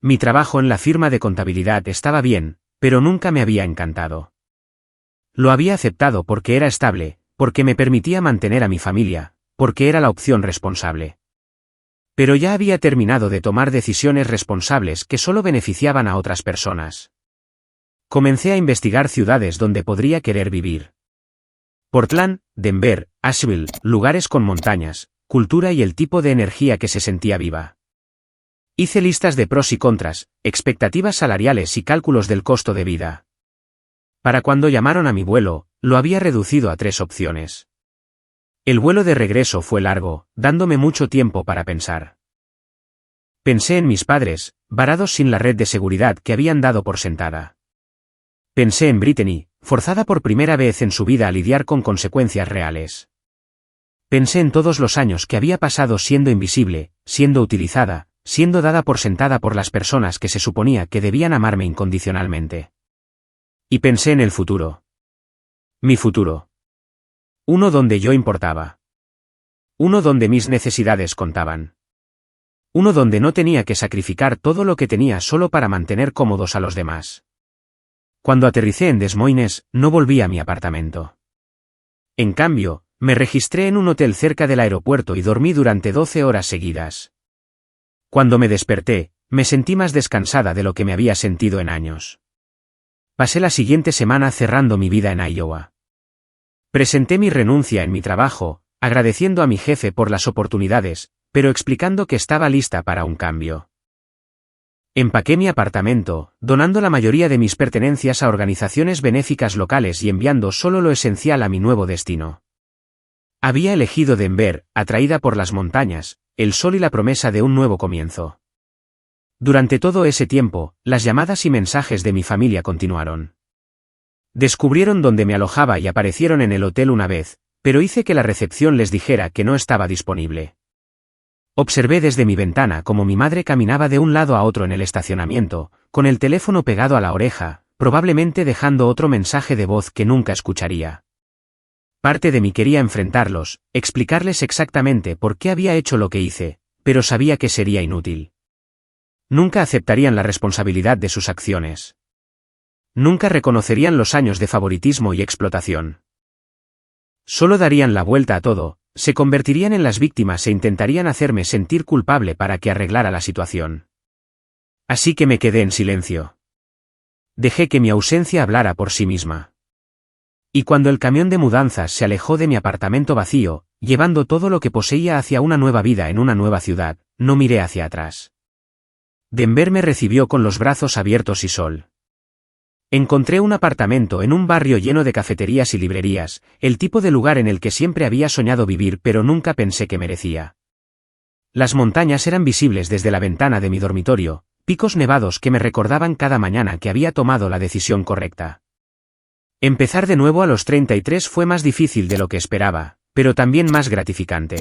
Mi trabajo en la firma de contabilidad estaba bien, pero nunca me había encantado. Lo había aceptado porque era estable, porque me permitía mantener a mi familia, porque era la opción responsable. Pero ya había terminado de tomar decisiones responsables que solo beneficiaban a otras personas. Comencé a investigar ciudades donde podría querer vivir. Portland, Denver, Asheville, lugares con montañas, cultura y el tipo de energía que se sentía viva. Hice listas de pros y contras, expectativas salariales y cálculos del costo de vida. Para cuando llamaron a mi vuelo, lo había reducido a 3 opciones. El vuelo de regreso fue largo, dándome mucho tiempo para pensar. Pensé en mis padres, varados sin la red de seguridad que habían dado por sentada. Pensé en Brittany, forzada por primera vez en su vida a lidiar con consecuencias reales. Pensé en todos los años que había pasado siendo invisible, siendo utilizada, siendo dada por sentada por las personas que se suponía que debían amarme incondicionalmente. Y pensé en el futuro. Mi futuro. Uno donde yo importaba. Uno donde mis necesidades contaban. Uno donde no tenía que sacrificar todo lo que tenía solo para mantener cómodos a los demás. Cuando aterricé en Des Moines, no volví a mi apartamento. En cambio, me registré en un hotel cerca del aeropuerto y dormí durante 12 horas seguidas. Cuando me desperté, me sentí más descansada de lo que me había sentido en años. Pasé la siguiente semana cerrando mi vida en Iowa. Presenté mi renuncia en mi trabajo, agradeciendo a mi jefe por las oportunidades, pero explicando que estaba lista para un cambio. Empaqué mi apartamento, donando la mayoría de mis pertenencias a organizaciones benéficas locales y enviando solo lo esencial a mi nuevo destino. Había elegido Denver, atraída por las montañas, el sol y la promesa de un nuevo comienzo. Durante todo ese tiempo, las llamadas y mensajes de mi familia continuaron. Descubrieron dónde me alojaba y aparecieron en el hotel una vez, pero hice que la recepción les dijera que no estaba disponible. Observé desde mi ventana cómo mi madre caminaba de un lado a otro en el estacionamiento, con el teléfono pegado a la oreja, probablemente dejando otro mensaje de voz que nunca escucharía. Parte de mí quería enfrentarlos, explicarles exactamente por qué había hecho lo que hice, pero sabía que sería inútil. Nunca aceptarían la responsabilidad de sus acciones. Nunca reconocerían los años de favoritismo y explotación. Solo darían la vuelta a todo, se convertirían en las víctimas e intentarían hacerme sentir culpable para que arreglara la situación. Así que me quedé en silencio. Dejé que mi ausencia hablara por sí misma. Y cuando el camión de mudanzas se alejó de mi apartamento vacío, llevando todo lo que poseía hacia una nueva vida en una nueva ciudad, no miré hacia atrás. Denver me recibió con los brazos abiertos y sol. Encontré un apartamento en un barrio lleno de cafeterías y librerías, el tipo de lugar en el que siempre había soñado vivir pero nunca pensé que merecía. Las montañas eran visibles desde la ventana de mi dormitorio, picos nevados que me recordaban cada mañana que había tomado la decisión correcta. Empezar de nuevo a los 33 fue más difícil de lo que esperaba, pero también más gratificante.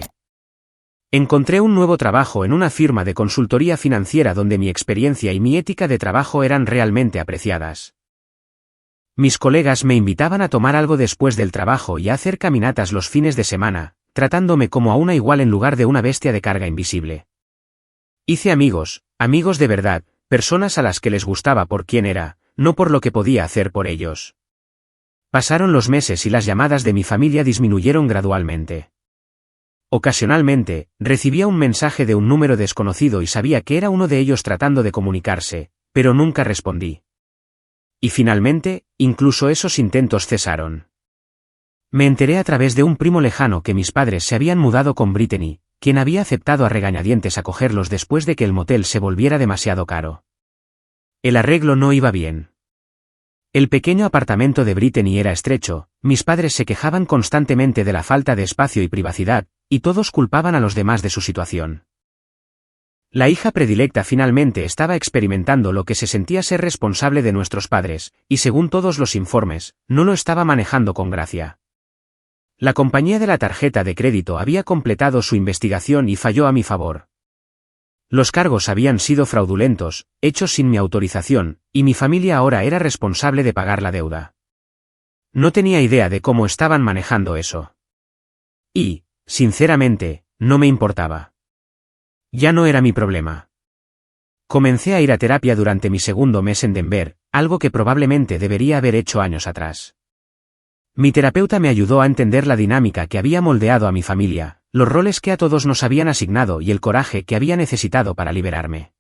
Encontré un nuevo trabajo en una firma de consultoría financiera donde mi experiencia y mi ética de trabajo eran realmente apreciadas. Mis colegas me invitaban a tomar algo después del trabajo y a hacer caminatas los fines de semana, tratándome como a una igual en lugar de una bestia de carga invisible. Hice amigos, amigos de verdad, personas a las que les gustaba por quién era, no por lo que podía hacer por ellos. Pasaron los meses y las llamadas de mi familia disminuyeron gradualmente. Ocasionalmente, recibía un mensaje de un número desconocido y sabía que era uno de ellos tratando de comunicarse, pero nunca respondí. Y finalmente, incluso esos intentos cesaron. Me enteré a través de un primo lejano que mis padres se habían mudado con Brittany, quien había aceptado a regañadientes acogerlos después de que el motel se volviera demasiado caro. El arreglo no iba bien. El pequeño apartamento de Brittany era estrecho, mis padres se quejaban constantemente de la falta de espacio y privacidad, y todos culpaban a los demás de su situación. La hija predilecta finalmente estaba experimentando lo que se sentía ser responsable de nuestros padres, y según todos los informes, no lo estaba manejando con gracia. La compañía de la tarjeta de crédito había completado su investigación y falló a mi favor. Los cargos habían sido fraudulentos, hechos sin mi autorización, y mi familia ahora era responsable de pagar la deuda. No tenía idea de cómo estaban manejando eso. Y, sinceramente, no me importaba. Ya no era mi problema. Comencé a ir a terapia durante mi segundo mes en Denver, algo que probablemente debería haber hecho años atrás. Mi terapeuta me ayudó a entender la dinámica que había moldeado a mi familia, los roles que a todos nos habían asignado y el coraje que había necesitado para liberarme.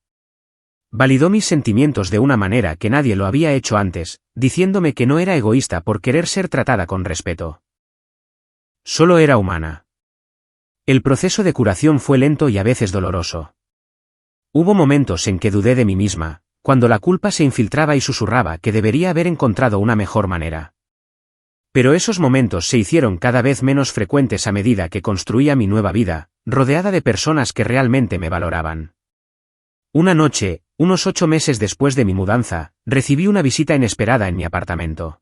Validó mis sentimientos de una manera que nadie lo había hecho antes, diciéndome que no era egoísta por querer ser tratada con respeto. Solo era humana. El proceso de curación fue lento y a veces doloroso. Hubo momentos en que dudé de mí misma, cuando la culpa se infiltraba y susurraba que debería haber encontrado una mejor manera. Pero esos momentos se hicieron cada vez menos frecuentes a medida que construía mi nueva vida, rodeada de personas que realmente me valoraban. Una noche, unos 8 meses después de mi mudanza, recibí una visita inesperada en mi apartamento.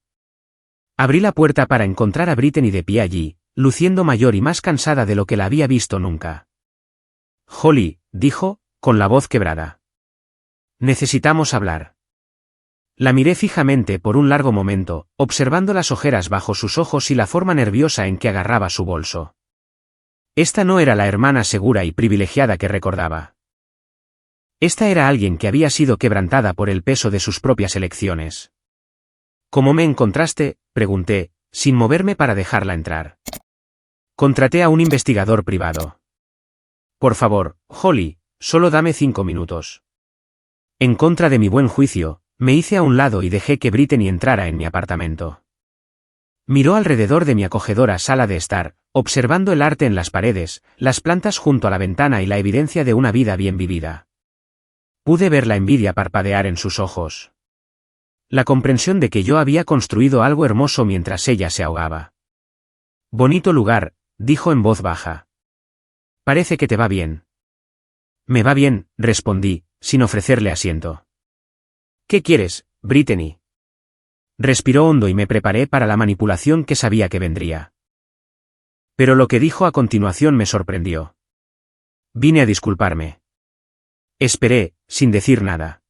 Abrí la puerta para encontrar a Brittany de pie allí, luciendo mayor y más cansada de lo que la había visto nunca. Holly, dijo, con la voz quebrada. Necesitamos hablar. La miré fijamente por un largo momento, observando las ojeras bajo sus ojos y la forma nerviosa en que agarraba su bolso. Esta no era la hermana segura y privilegiada que recordaba. Esta era alguien que había sido quebrantada por el peso de sus propias elecciones. ¿Cómo me encontraste?, pregunté, sin moverme para dejarla entrar. Contraté a un investigador privado. Por favor, Holly, solo dame 5 minutos. En contra de mi buen juicio, me hice a un lado y dejé que Brittany entrara en mi apartamento. Miró alrededor de mi acogedora sala de estar, observando el arte en las paredes, las plantas junto a la ventana y la evidencia de una vida bien vivida. Pude ver la envidia parpadear en sus ojos. La comprensión de que yo había construido algo hermoso mientras ella se ahogaba. Bonito lugar, dijo en voz baja. Parece que te va bien. Me va bien, respondí, sin ofrecerle asiento. ¿Qué quieres, Brittany? Respiró hondo y me preparé para la manipulación que sabía que vendría. Pero lo que dijo a continuación me sorprendió. Vine a disculparme. Esperé, sin decir nada.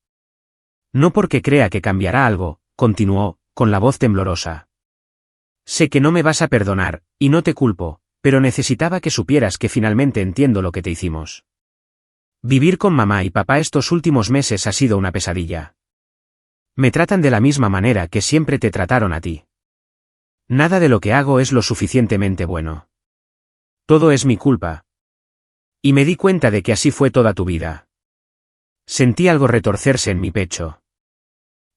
No porque crea que cambiará algo, continuó, con la voz temblorosa. Sé que no me vas a perdonar, y no te culpo, pero necesitaba que supieras que finalmente entiendo lo que te hicimos. Vivir con mamá y papá estos últimos meses ha sido una pesadilla. Me tratan de la misma manera que siempre te trataron a ti. Nada de lo que hago es lo suficientemente bueno. Todo es mi culpa. Y me di cuenta de que así fue toda tu vida. Sentí algo retorcerse en mi pecho.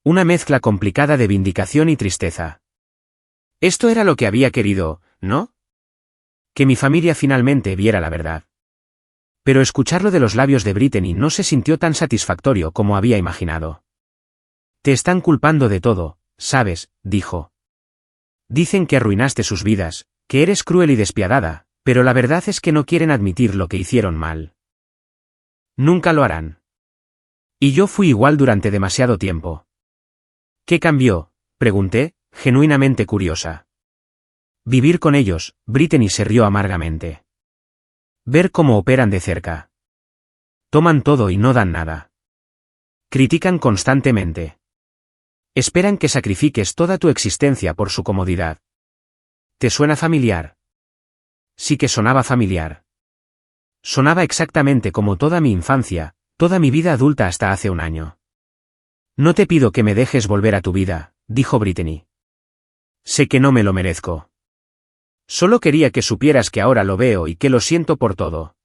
Una mezcla complicada de vindicación y tristeza. Esto era lo que había querido, ¿no? Que mi familia finalmente viera la verdad. Pero escucharlo de los labios de Brittany no se sintió tan satisfactorio como había imaginado. Te están culpando de todo, ¿sabes?, dijo. Dicen que arruinaste sus vidas, que eres cruel y despiadada, pero la verdad es que no quieren admitir lo que hicieron mal. Nunca lo harán. Y yo fui igual durante demasiado tiempo. ¿Qué cambió?, pregunté, genuinamente curiosa. Vivir con ellos, Brittany se rió amargamente. Ver cómo operan de cerca. Toman todo y no dan nada. Critican constantemente. Esperan que sacrifiques toda tu existencia por su comodidad. ¿Te suena familiar? Sí que sonaba familiar. Sonaba exactamente como toda mi infancia, toda mi vida adulta hasta hace un año. No te pido que me dejes volver a tu vida, dijo Brittany. Sé que no me lo merezco. Solo quería que supieras que ahora lo veo y que lo siento por todo.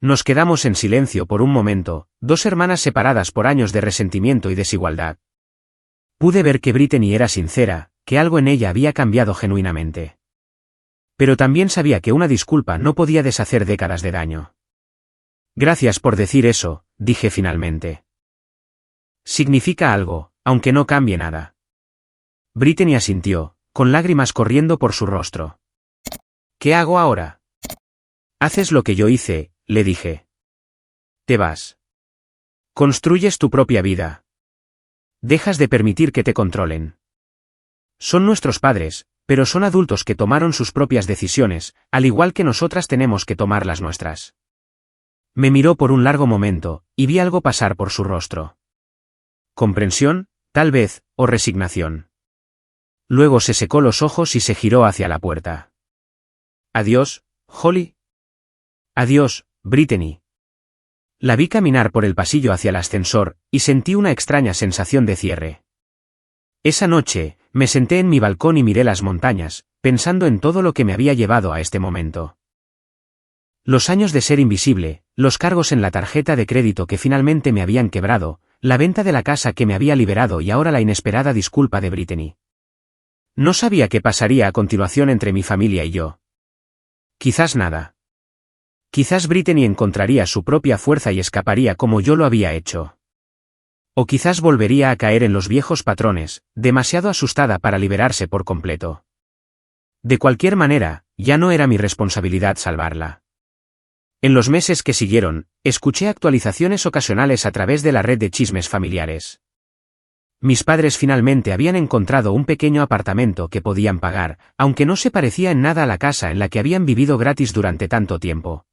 Nos quedamos en silencio por un momento, dos hermanas separadas por años de resentimiento y desigualdad. Pude ver que Brittany era sincera, que algo en ella había cambiado genuinamente. Pero también sabía que una disculpa no podía deshacer décadas de daño. Gracias por decir eso, dije finalmente. Significa algo, aunque no cambie nada. Brittany asintió, con lágrimas corriendo por su rostro. ¿Qué hago ahora? Haces lo que yo hice, le dije. Te vas. Construyes tu propia vida. Dejas de permitir que te controlen. Son nuestros padres, pero son adultos que tomaron sus propias decisiones, al igual que nosotras tenemos que tomar las nuestras. Me miró por un largo momento, y vi algo pasar por su rostro. Comprensión, tal vez, o resignación. Luego se secó los ojos y se giró hacia la puerta. Adiós, Holly. Adiós, Brittany. La vi caminar por el pasillo hacia el ascensor, y sentí una extraña sensación de cierre. Esa noche, me senté en mi balcón y miré las montañas, pensando en todo lo que me había llevado a este momento. Los años de ser invisible, los cargos en la tarjeta de crédito que finalmente me habían quebrado, la venta de la casa que me había liberado y ahora la inesperada disculpa de Brittany. No sabía qué pasaría a continuación entre mi familia y yo. Quizás nada. Quizás Brittany encontraría su propia fuerza y escaparía como yo lo había hecho. O quizás volvería a caer en los viejos patrones, demasiado asustada para liberarse por completo. De cualquier manera, ya no era mi responsabilidad salvarla. En los meses que siguieron, escuché actualizaciones ocasionales a través de la red de chismes familiares. Mis padres finalmente habían encontrado un pequeño apartamento que podían pagar, aunque no se parecía en nada a la casa en la que habían vivido gratis durante tanto tiempo.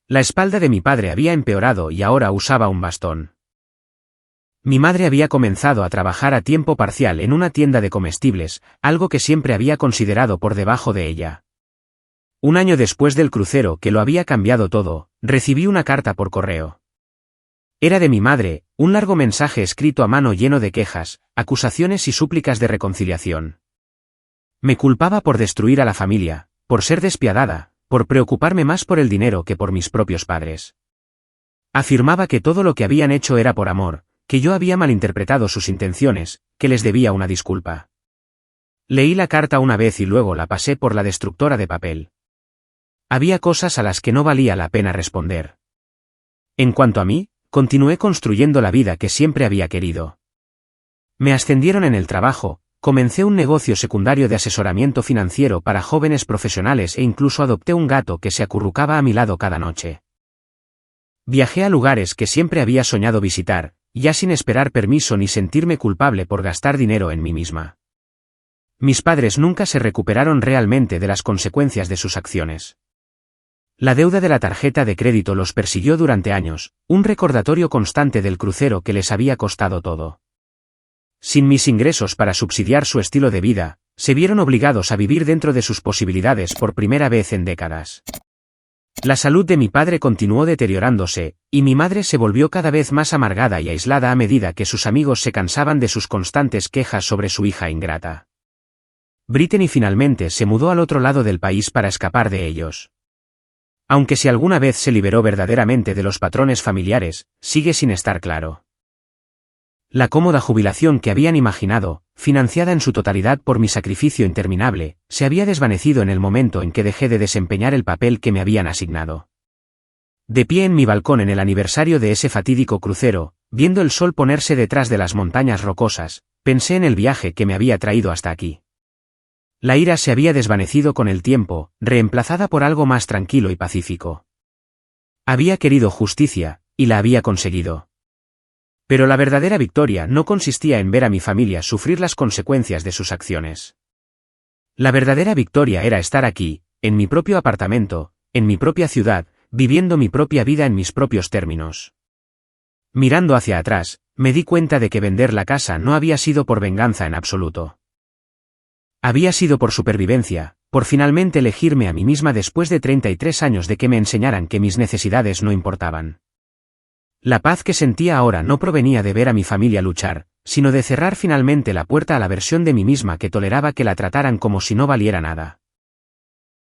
La espalda de mi padre había empeorado y ahora usaba un bastón. Mi madre había comenzado a trabajar a tiempo parcial en una tienda de comestibles, algo que siempre había considerado por debajo de ella. Un año después del crucero que lo había cambiado todo, recibí una carta por correo. Era de mi madre, un largo mensaje escrito a mano lleno de quejas, acusaciones y súplicas de reconciliación. Me culpaba por destruir a la familia, por ser despiadada, por preocuparme más por el dinero que por mis propios padres. Afirmaba que todo lo que habían hecho era por amor, que yo había malinterpretado sus intenciones, que les debía una disculpa. Leí la carta una vez y luego la pasé por la destructora de papel. Había cosas a las que no valía la pena responder. En cuanto a mí, continué construyendo la vida que siempre había querido. Me ascendieron en el trabajo, comencé un negocio secundario de asesoramiento financiero para jóvenes profesionales e incluso adopté un gato que se acurrucaba a mi lado cada noche. Viajé a lugares que siempre había soñado visitar, ya sin esperar permiso ni sentirme culpable por gastar dinero en mí misma. Mis padres nunca se recuperaron realmente de las consecuencias de sus acciones. La deuda de la tarjeta de crédito los persiguió durante años, un recordatorio constante del crucero que les había costado todo. Sin mis ingresos para subsidiar su estilo de vida, se vieron obligados a vivir dentro de sus posibilidades por primera vez en décadas. La salud de mi padre continuó deteriorándose, y mi madre se volvió cada vez más amargada y aislada a medida que sus amigos se cansaban de sus constantes quejas sobre su hija ingrata. Brittany finalmente se mudó al otro lado del país para escapar de ellos. Aunque si alguna vez se liberó verdaderamente de los patrones familiares, sigue sin estar claro. La cómoda jubilación que habían imaginado, financiada en su totalidad por mi sacrificio interminable, se había desvanecido en el momento en que dejé de desempeñar el papel que me habían asignado. De pie en mi balcón en el aniversario de ese fatídico crucero, viendo el sol ponerse detrás de las montañas rocosas, pensé en el viaje que me había traído hasta aquí. La ira se había desvanecido con el tiempo, reemplazada por algo más tranquilo y pacífico. Había querido justicia, y la había conseguido. Pero la verdadera victoria no consistía en ver a mi familia sufrir las consecuencias de sus acciones. La verdadera victoria era estar aquí, en mi propio apartamento, en mi propia ciudad, viviendo mi propia vida en mis propios términos. Mirando hacia atrás, me di cuenta de que vender la casa no había sido por venganza en absoluto. Había sido por supervivencia, por finalmente elegirme a mí misma después de 33 años de que me enseñaran que mis necesidades no importaban. La paz que sentía ahora no provenía de ver a mi familia luchar, sino de cerrar finalmente la puerta a la versión de mí misma que toleraba que la trataran como si no valiera nada.